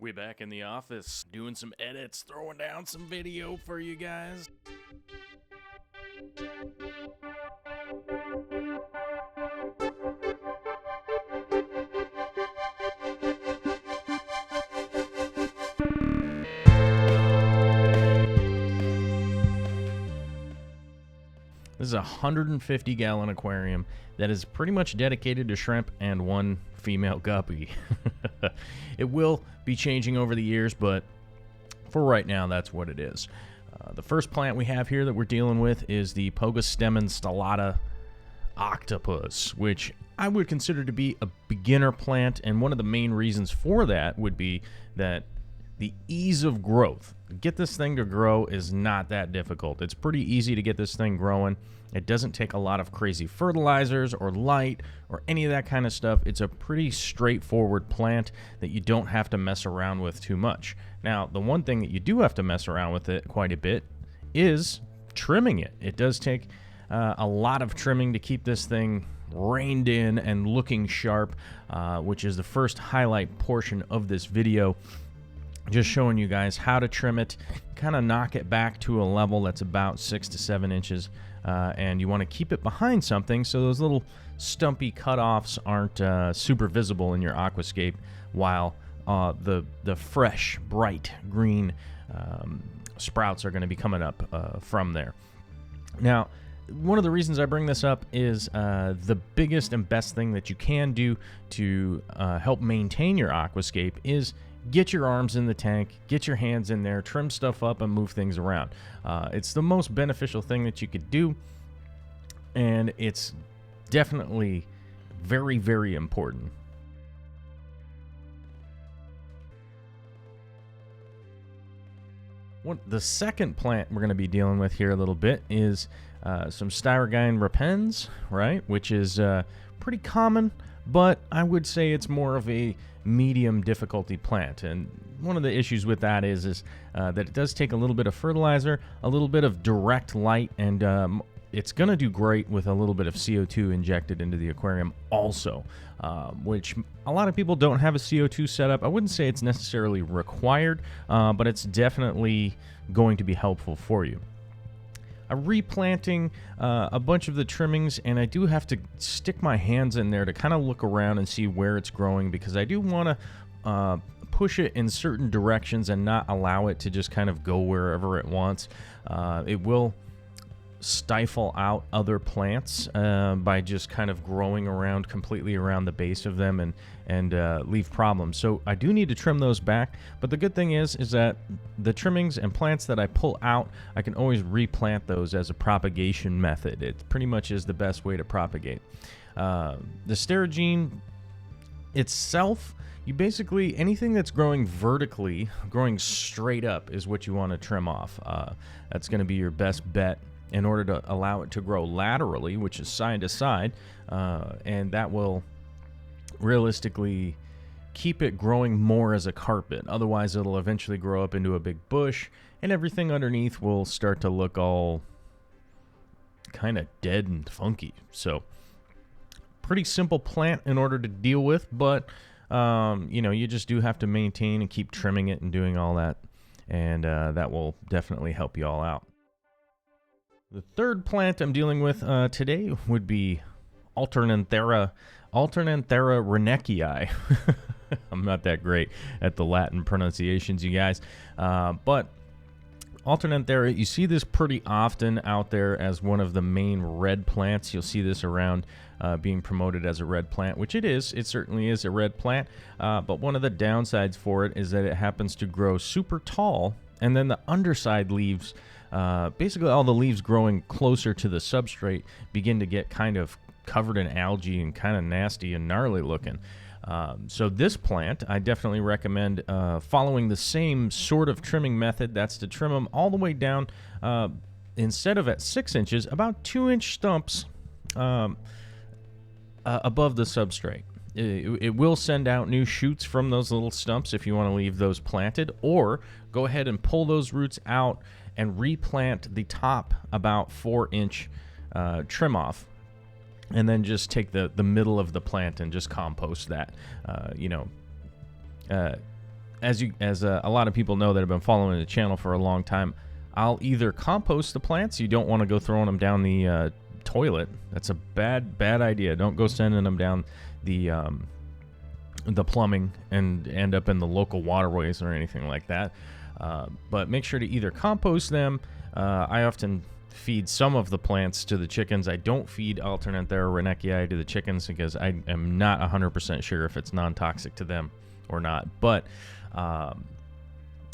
We back in the office doing some edits, throwing down some video for you guys. This is a 150-gallon aquarium that is pretty much dedicated to shrimp and one female guppy. It will be changing over the years, but for right now, that's what it is. The first plant we have here that we're dealing with is the POGOSTEMON stellata octopus, which I would consider to be a beginner plant, and one of the main reasons for that would be that the ease of growth. Get this thing to grow is not that difficult. It's pretty easy to get this thing growing. It doesn't take a lot of crazy fertilizers or light or any of that kind of stuff. It's a pretty straightforward plant that you don't have to mess around with too much. Now, the one thing that you do have to mess around with it quite a bit is trimming it. It does take a lot of trimming to keep this thing reined in and looking sharp, which is the first highlight portion of this video. Just showing you guys how to trim it, kind of knock it back to a level that's about 6 to 7 inches, and you want to keep it behind something so those little stumpy cutoffs aren't super visible in your aquascape, while the fresh, bright green sprouts are going to be coming up from there. Now, one of the reasons I bring this up is the biggest and best thing that you can do to help maintain your aquascape is get your arms in the tank, get your hands in there, trim stuff up, and move things around. It's the most beneficial thing that you could do, and it's definitely very, very important. The second plant we're going to be dealing with here a little bit is some Styrogine repens, right? Which is pretty common, but I would say it's more of a medium difficulty plant. And one of the issues with that is that it does take a little bit of fertilizer, a little bit of direct light, and it's going to do great with a little bit of CO2 injected into the aquarium also, which a lot of people don't have a CO2 setup. I wouldn't say it's necessarily required, but it's definitely going to be helpful for you. I'm replanting a bunch of the trimmings, and I do have to stick my hands in there to kind of look around and see where it's growing, because I do want to push it in certain directions and not allow it to just kind of go wherever it wants. It will stifle out other plants by just kind of growing around completely around the base of them and leave problems. So I do need to trim those back, but the good thing is that the trimmings and plants that I pull out, I can always replant those as a propagation method. It pretty much is the best way to propagate. The Styrogine itself, you basically, anything that's growing vertically, growing straight up is what you want to trim off. That's going to be your best bet in order to allow it to grow laterally, which is side to side, and that will realistically keep it growing more as a carpet. Otherwise, it'll eventually grow up into a big bush, and everything underneath will start to look all kind of dead and funky. So, pretty simple plant in order to deal with, but you know, you just do have to maintain and keep trimming it and doing all that, and that will definitely help you all out. The third plant I'm dealing with today would be ALTERNANTHERA REINECKTE. I'm not that great at the Latin pronunciations, you guys. But ALTERNANTHERA, you see this pretty often out there as one of the main red plants. You'll see this around being promoted as a red plant, which it is. It certainly is a red plant. But one of the downsides for it is that it happens to grow super tall, and then the underside leaves, basically all the leaves growing closer to the substrate, begin to get kind of covered in algae and kind of nasty and gnarly looking. So this plant, I definitely recommend following the same sort of trimming method. That's to trim them all the way down, instead of at 6 inches, about 2-inch stumps above the substrate. It will send out new shoots from those little stumps if you want to leave those planted, or go ahead and pull those roots out and replant the top about 4-inch trim off, and then just take the middle of the plant and just compost that. as a lot of people know that have been following the channel for a long time, I'll either compost the plants. You don't want to go throwing them down the toilet. That's a bad idea. Don't go sending them down the plumbing and end up in the local waterways or anything like that. But make sure to either compost them. I often feed some of the plants to the chickens. I don't feed Alternathera REINECKTE to the chickens because I am not 100% sure if it's non-toxic to them or not. But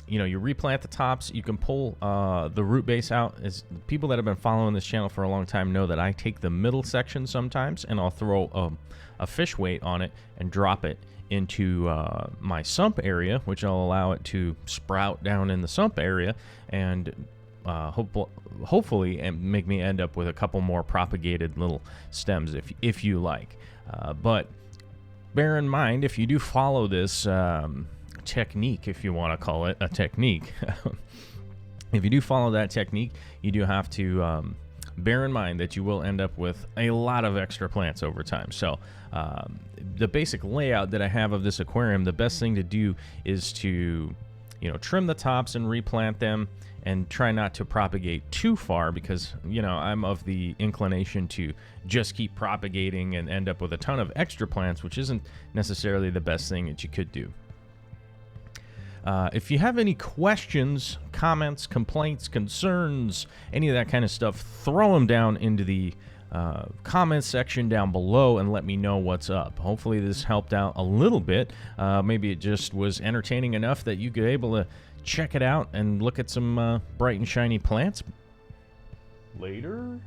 you know, you replant the tops. You can pull the root base out. As people that have been following this channel for a long time know that I take the middle section sometimes and I'll throw a fish weight on it and drop it into my sump area, which will allow it to sprout down in the sump area and hopefully and make me end up with a couple more propagated little stems if you like. But bear in mind, if you do follow this technique, if you want to call it a technique, if you do follow that technique, you do have to bear in mind that you will end up with a lot of extra plants over time. So the basic layout that I have of this aquarium, the best thing to do is to, you know, trim the tops and replant them and try not to propagate too far, because, you know, I'm of the inclination to just keep propagating and end up with a ton of extra plants, which isn't necessarily the best thing that you could do. If you have any questions, comments, complaints, concerns, any of that kind of stuff, throw them down into the comments section down below and let me know what's up. Hopefully this helped out a little bit. Maybe it just was entertaining enough that you could be able to check it out and look at some bright and shiny plants. Later.